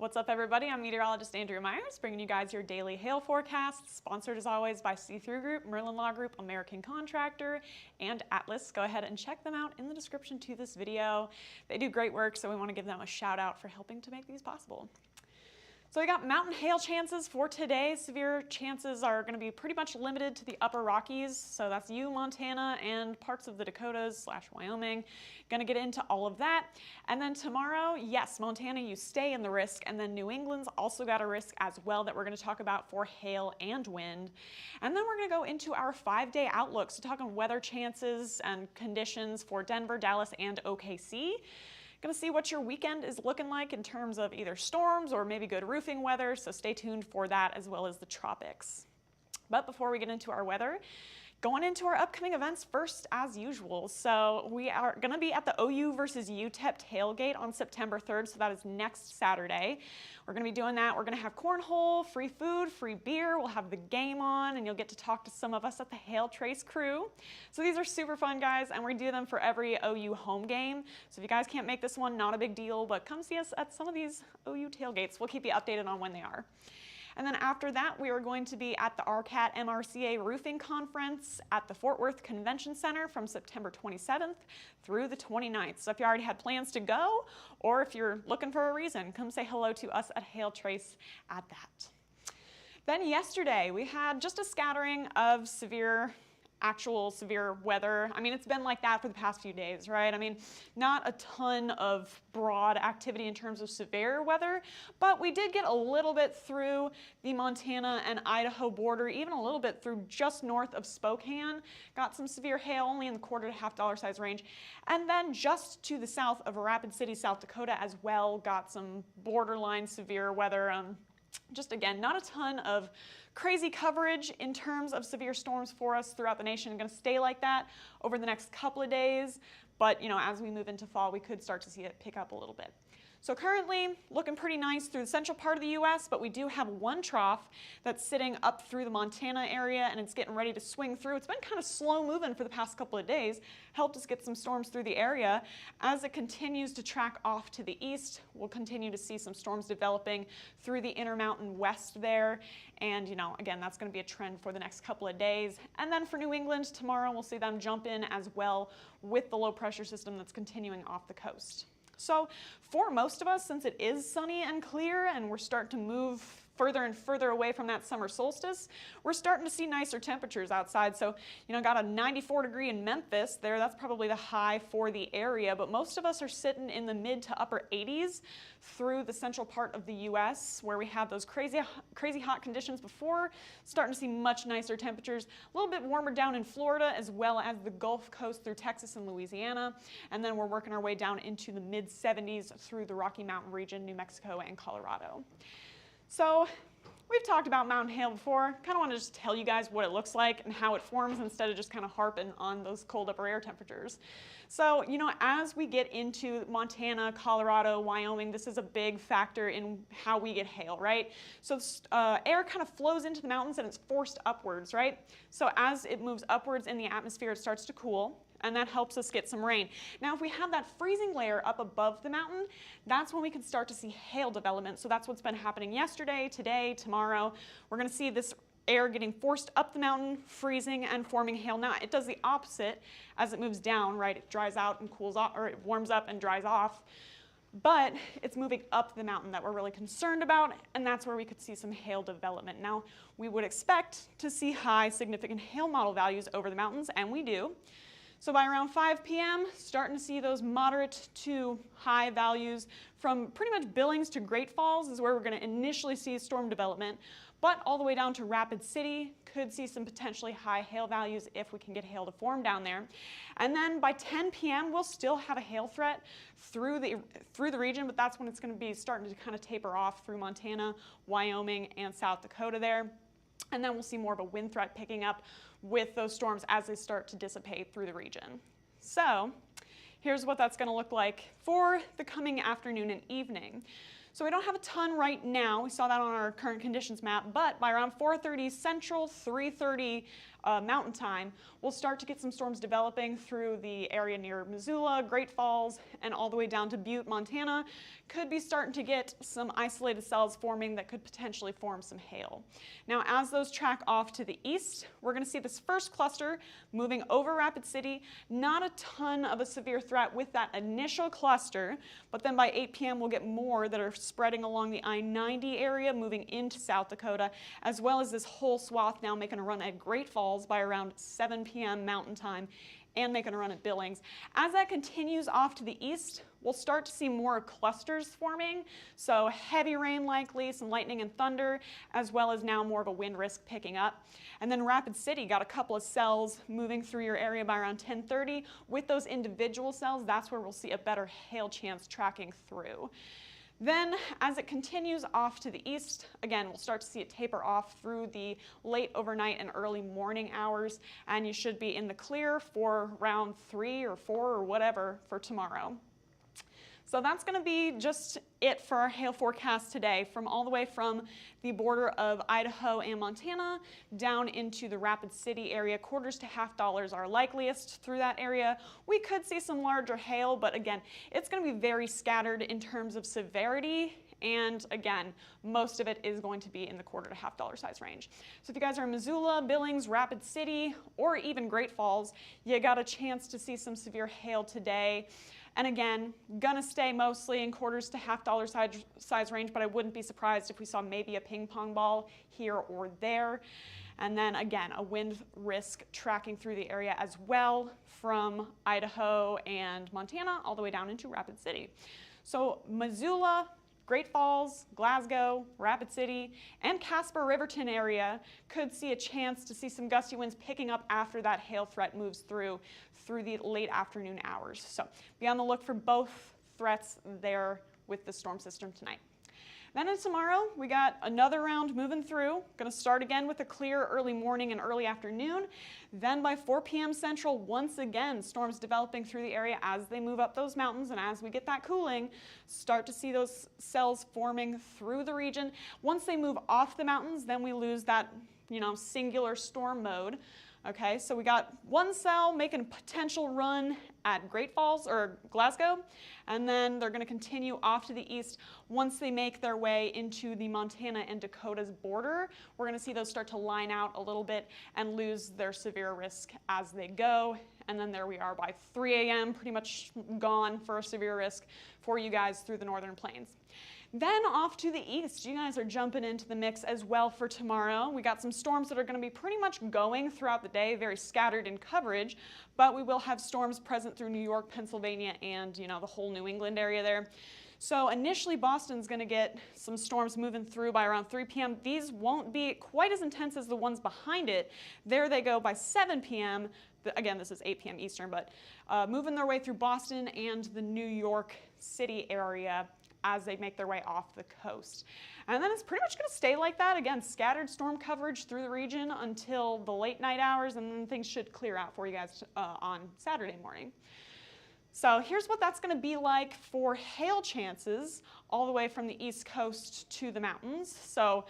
What's up, everybody? I'm meteorologist Andrea Myers, bringing you guys your daily hail forecasts, sponsored as always by See-Through Group, Merlin Law Group, American Contractor, and Atlas. Go ahead and check them out in the description to this video. They do great work, so we want to give them a shout out for helping to make these possible. So we got mountain hail chances for today. Severe chances are going to be pretty much limited to the upper Rockies. So that's Montana, and parts of the Dakotas / Wyoming. Going to get into all of that. And then tomorrow, yes, Montana, you stay in the risk. And then New England's also got a risk as well that we're going to talk about for hail and wind. And then we're going to go into our 5-day outlook. So talking weather chances and conditions for Denver, Dallas, and OKC. Going to see what your weekend is looking like in terms of either storms or maybe good roofing weather, so stay tuned for that, as well as the tropics. But before we get into our weather, going into our upcoming events first as usual. So we are going to be at the OU versus UTEP tailgate on September 3rd, so that is next Saturday. We're going to be doing that. We're going to have cornhole, free food, free beer. We'll have the game on, and you'll get to talk to some of us at the Hail Trace crew. So these are super fun, guys, and we do them for every OU home game. So if you guys can't make this one, not a big deal, but come see us at some of these OU tailgates. We'll keep you updated on when they are. And then after that, we are going to be at the RCAT MRCA Roofing Conference at the Fort Worth Convention Center from September 27th through the 29th. So if you already had plans to go, or if you're looking for a reason, come say hello to us at Hail Trace at that. Then yesterday, we had just a scattering of actual severe weather. I mean, it's been like that for the past few days, right? I mean, not a ton of broad activity in terms of severe weather, but we did get a little bit through the Montana and Idaho border, even a little bit through just north of Spokane. Got some severe hail, only in the $quarter to $half size range. And then just to the south of Rapid City, South Dakota as well, got some borderline severe weather. Just again, not a ton of crazy coverage in terms of severe storms for us throughout the nation. Going to stay like that over the next couple of days, but as we move into fall, we could start to see it pick up a little bit. So currently looking pretty nice through the central part of the U.S., but we do have one trough that's sitting up through the Montana area, and it's getting ready to swing through. It's been kind of slow moving for the past couple of days, helped us get some storms through the area. As it continues to track off to the east, we'll continue to see some storms developing through the Intermountain West there. And again, that's going to be a trend for the next couple of days. And then for New England tomorrow, we'll see them jump in as well with the low pressure system that's continuing off the coast. So for most of us, since it is sunny and clear and we're starting to move further and further away from that summer solstice, we're starting to see nicer temperatures outside. So, got a 94 degree in Memphis there. That's probably the high for the area, but most of us are sitting in the mid to upper 80s through the central part of the U.S., where we had those crazy hot conditions before, starting to see much nicer temperatures, a little bit warmer down in Florida, as well as the Gulf Coast through Texas and Louisiana. And then we're working our way down into the mid 70s through the Rocky Mountain region, New Mexico, and Colorado. So we've talked about mountain hail before. Kind of want to just tell you guys what it looks like and how it forms instead of just kind of harping on those cold upper air temperatures. So, as we get into Montana, Colorado, Wyoming, this is a big factor in how we get hail, right? So air kind of flows into the mountains and it's forced upwards, right? So as it moves upwards in the atmosphere, it starts to cool, and that helps us get some rain. Now, if we have that freezing layer up above the mountain, that's when we can start to see hail development. So that's what's been happening yesterday, today, tomorrow. We're going to see this air getting forced up the mountain, freezing and forming hail. Now, it does the opposite as it moves down, right? It dries out and cools off, or it warms up and dries off. But it's moving up the mountain that we're really concerned about, and that's where we could see some hail development. Now, we would expect to see high significant hail model values over the mountains, and we do. So by around 5 p.m., starting to see those moderate to high values from pretty much Billings to Great Falls is where we're going to initially see storm development. But all the way down to Rapid City, could see some potentially high hail values if we can get hail to form down there. And then by 10 p.m., we'll still have a hail threat through the region, but that's when it's going to be starting to kind of taper off through Montana, Wyoming, and South Dakota there. And then we'll see more of a wind threat picking up with those storms as they start to dissipate through the region. So here's what that's going to look like for the coming afternoon and evening. So we don't have a ton right now. We saw that on our current conditions map, but by around 4:30 Central, 3:30 Mountain Time, we'll start to get some storms developing through the area near Missoula, Great Falls, and all the way down to Butte, Montana. Could be starting to get some isolated cells forming that could potentially form some hail. Now, as those track off to the east, we're going to see this first cluster moving over Rapid City. Not a ton of a severe threat with that initial cluster, but then by 8 p.m. we'll get more that are spreading along the I-90 area, moving into South Dakota, as well as this whole swath now making a run at Great Falls by around 7 p.m. Mountain Time and making a run at Billings. As that continues off to the east, we'll start to see more clusters forming, so heavy rain likely, some lightning and thunder, as well as now more of a wind risk picking up. And then Rapid City got a couple of cells moving through your area by around 10:30. With those individual cells, that's where we'll see a better hail chance tracking through. Then, as it continues off to the east, again, we'll start to see it taper off through the late overnight and early morning hours, and you should be in the clear for round 3 or 4 or whatever for tomorrow. So that's going to be just it for our hail forecast today, from all the way from the border of Idaho and Montana down into the Rapid City area. Quarters to $50 are likeliest through that area. We could see some larger hail, but again, it's going to be very scattered in terms of severity. And again, most of it is going to be in the quarter to $50 size range. So if you guys are in Missoula, Billings, Rapid City, or even Great Falls, you got a chance to see some severe hail today. And again, gonna stay mostly in quarters to $50 size range, but I wouldn't be surprised if we saw maybe a ping pong ball here or there. And then again, a wind risk tracking through the area as well from Idaho and Montana all the way down into Rapid City. So Missoula, Great Falls, Glasgow, Rapid City, and Casper Riverton area could see a chance to see some gusty winds picking up after that hail threat moves through the late afternoon hours. So be on the look for both threats there with the storm system tonight. Then tomorrow, we got another round moving through. Going to start again with a clear early morning and early afternoon. Then by 4 p.m. Central, once again, storms developing through the area as they move up those mountains, and as we get that cooling, start to see those cells forming through the region. Once they move off the mountains, then we lose that, singular storm mode. Okay, so we got one cell making a potential run at Great Falls or Glasgow, and then they're going to continue off to the east. Once they make their way into the Montana and Dakota's border, we're going to see those start to line out a little bit and lose their severe risk as they go. And then there we are by 3 a.m., pretty much gone for a severe risk for you guys through the northern plains. Then off to the east, you guys are jumping into the mix as well for tomorrow. We got some storms that are going to be pretty much going throughout the day, very scattered in coverage, but we will have storms present through New York, Pennsylvania, and the whole New England area there. So initially, Boston's going to get some storms moving through by around 3 p.m. These won't be quite as intense as the ones behind it. There they go by 7 p.m. Again, this is 8 p.m. Eastern, but moving their way through Boston and the New York City area as they make their way off the coast. And then it's pretty much going to stay like that. Again, scattered storm coverage through the region until the late night hours, and then things should clear out for you guys on Saturday morning. So here's what that's going to be like for hail chances all the way from the East Coast to the mountains. So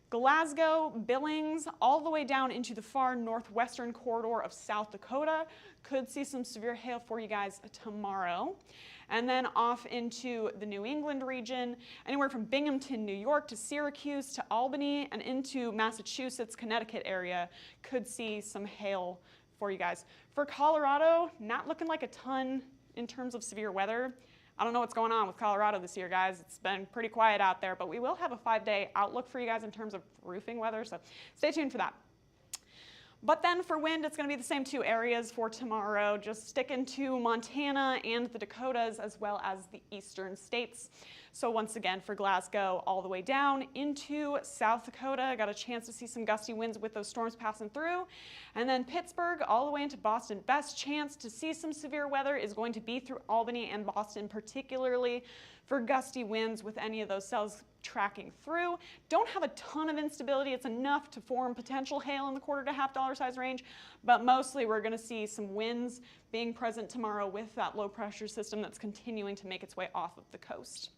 Glasgow, Billings, all the way down into the far northwestern corridor of South Dakota could see some severe hail for you guys tomorrow. And then off into the New England region, anywhere from Binghamton, New York to Syracuse to Albany and into Massachusetts, Connecticut area could see some hail for you guys. For Colorado, not looking like a ton in terms of severe weather. I don't know what's going on with Colorado this year, guys. It's been pretty quiet out there, but we will have a 5-day outlook for you guys in terms of roofing weather, so stay tuned for that. But then for wind, it's going to be the same 2 areas for tomorrow, just sticking to Montana and the Dakotas as well as the eastern states. So once again, for Glasgow, all the way down into South Dakota, got a chance to see some gusty winds with those storms passing through. And then Pittsburgh, all the way into Boston, best chance to see some severe weather is going to be through Albany and Boston, particularly for gusty winds with any of those cells tracking through. Don't have a ton of instability. It's enough to form potential hail in the quarter to $50 size range, but mostly we're going to see some winds being present tomorrow with that low pressure system that's continuing to make its way off of the coast.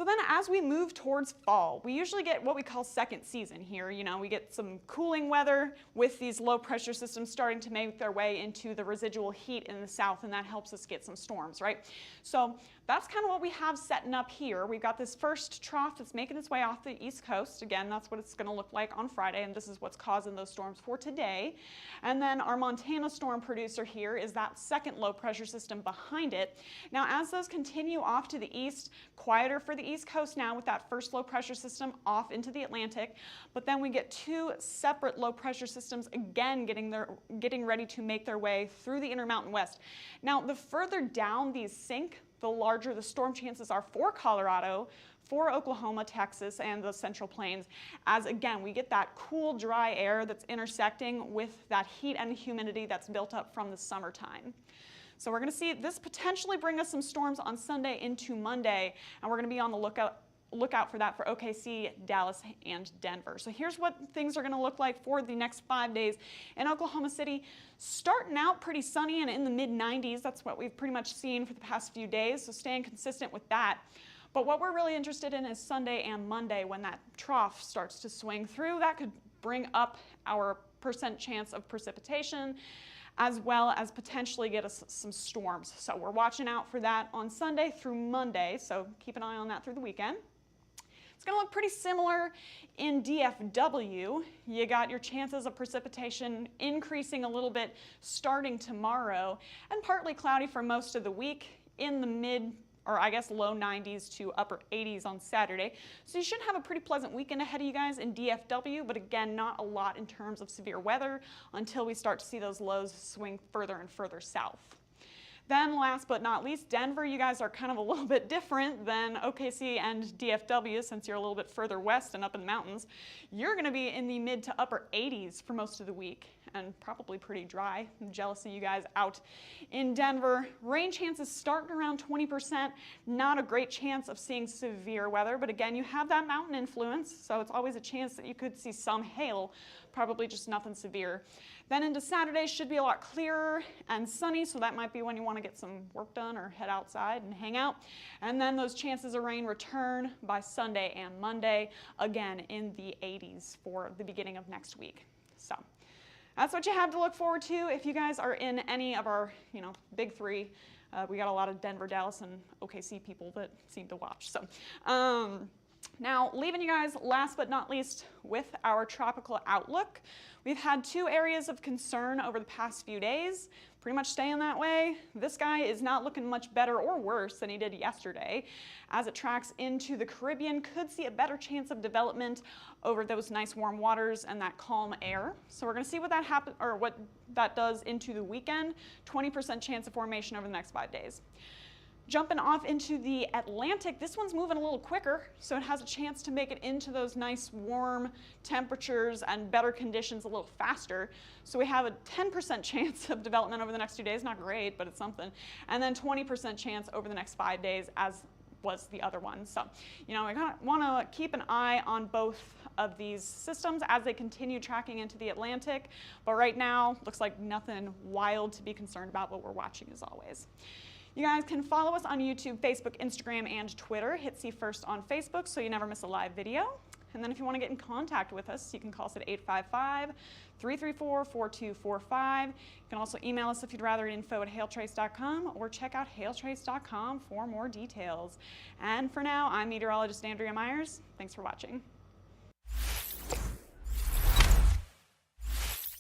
So then as we move towards fall, we usually get what we call second season here. You know, we get some cooling weather with these low pressure systems starting to make their way into the residual heat in the south, and that helps us get some storms, right? So that's kind of what we have setting up here. We've got this first trough that's making its way off the east coast. Again, that's what it's going to look like on Friday, and this is what's causing those storms for today. And then our Montana storm producer here is that second low pressure system behind it. Now, as those continue off to the east, quieter for the east coast now with that first low pressure system off into the Atlantic, but then we get two separate low pressure systems again getting ready to make their way through the Intermountain West. Now, the further down these sink, the larger the storm chances are for Colorado, for Oklahoma, Texas, and the Central Plains, as again, we get that cool, dry air that's intersecting with that heat and humidity that's built up from the summertime. So we're going to see this potentially bring us some storms on Sunday into Monday, and we're going to be on the lookout for that for OKC, Dallas, and Denver. So here's what things are going to look like for the next 5 days. In Oklahoma City, starting out pretty sunny and in the mid-90s. That's what we've pretty much seen for the past few days, so staying consistent with that. But what we're really interested in is Sunday and Monday when that trough starts to swing through. That could bring up our % chance of precipitation, as well as potentially get us some storms. So we're watching out for that on Sunday through Monday, so keep an eye on that through the weekend. It's going to look pretty similar in DFW. You got your chances of precipitation increasing a little bit starting tomorrow, and partly cloudy for most of the week in the mid, or I guess low 90s to upper 80s on Saturday. So you should have a pretty pleasant weekend ahead of you guys in DFW, but again, not a lot in terms of severe weather until we start to see those lows swing further and further south. Then last but not least, Denver, you guys are kind of a little bit different than OKC and DFW since you're a little bit further west and up in the mountains. You're going to be in the mid to upper 80s for most of the week and probably pretty dry. I'm jealous of you guys out in Denver. Rain chances starting around 20%. Not a great chance of seeing severe weather, but again, you have that mountain influence, so it's always a chance that you could see some hail, probably just nothing severe. Then into Saturday should be a lot clearer and sunny, so that might be when you want to get some work done or head outside and hang out. And then those chances of rain return by Sunday and Monday, again in the 80s for the beginning of next week. So that's what you have to look forward to if you guys are in any of our, big three. We got a lot of Denver, Dallas, and OKC people that seem to watch. So now, leaving you guys last but not least with our tropical outlook. We've had two areas of concern over the past few days, pretty much staying that way. This guy is not looking much better or worse than he did yesterday. As it tracks into the Caribbean, could see a better chance of development over those nice warm waters and that calm air. So we're going to see what that does into the weekend. 20% chance of formation over the next 5 days. Jumping off into the Atlantic, this one's moving a little quicker, so it has a chance to make it into those nice warm temperatures and better conditions a little faster. So we have a 10% chance of development over the next 2 days. Not great, but it's something. And then 20% chance over the next 5 days, as was the other one. So, we want to keep an eye on both of these systems as they continue tracking into the Atlantic. But right now, looks like nothing wild to be concerned about, but we're watching as always. You guys can follow us on YouTube, Facebook, Instagram, and Twitter. Hit See First on Facebook so you never miss a live video. And then if you want to get in contact with us, you can call us at 855-334-4245. You can also email us if you'd rather at info@hailtrace.com or check out hailtrace.com for more details. And for now, I'm meteorologist Andrea Myers. Thanks for watching.